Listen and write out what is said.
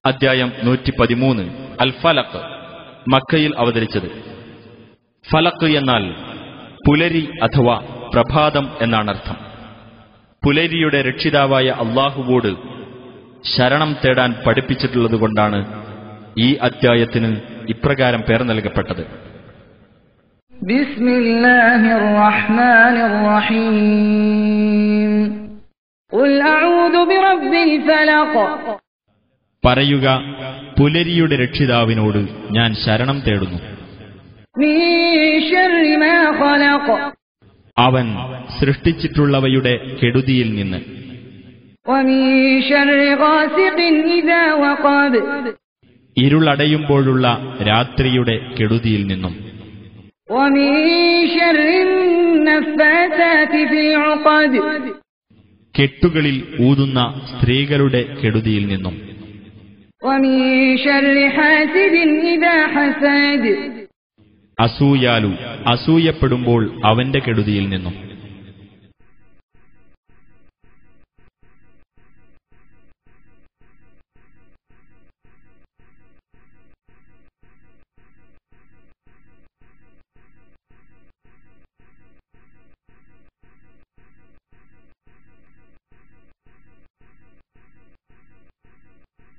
അധ്യായം 113 അൽ ഫലഖ്. മക്കയിൽ അവതരിച്ചത്. ഫലഖ് എന്നാൽ പുലരി അഥവാ പ്രഭാതം എന്നാണർത്ഥം. പുലരിയുടെ രക്ഷിതാവായ അള്ളാഹുവോട് ശരണം തേടാൻ പഠിപ്പിച്ചിട്ടുള്ളതുകൊണ്ടാണ് ഈ അധ്യായത്തിന് ഇപ്രകാരം പേർ നൽകപ്പെട്ടത്. ബിസ്മില്ലാഹിർ റഹ്മാനിർ റഹീം. ഖുൽ അഊദു ബിറബ്ബിൽ ഫലഖ്. പറയുക, പുലരിയുടെ രക്ഷിതാവിനോട് ഞാൻ ശരണം തേടുന്നു. മിൻ ശർരി മാ ഖലഖ്. അവൻ സൃഷ്ടിച്ചിട്ടുള്ളവയുടെ കെടുതിയിൽ നിന്ന്. വമിൻ ശർരി ഗാസിഖിൻ ഇദാ വഖബ്. ഇരുളടയുമ്പോഴുള്ള രാത്രിയുടെ കെടുതിയിൽ നിന്നും. വമിൻ ശർരി നഫ്ഫാസാതി ഫിൽ ഉഖദ്. കെട്ടുകളിൽ ഊതുന്ന സ്ത്രീകളുടെ കെടുതിയിൽ നിന്നും. വമിൻ ശർരി ഹാസിദിൻ ഇദാ ഹസദ്. അസൂയാലു അസൂയപ്പെടുമ്പോൾ അവന്റെ കെടുതിയിൽ നിന്നും.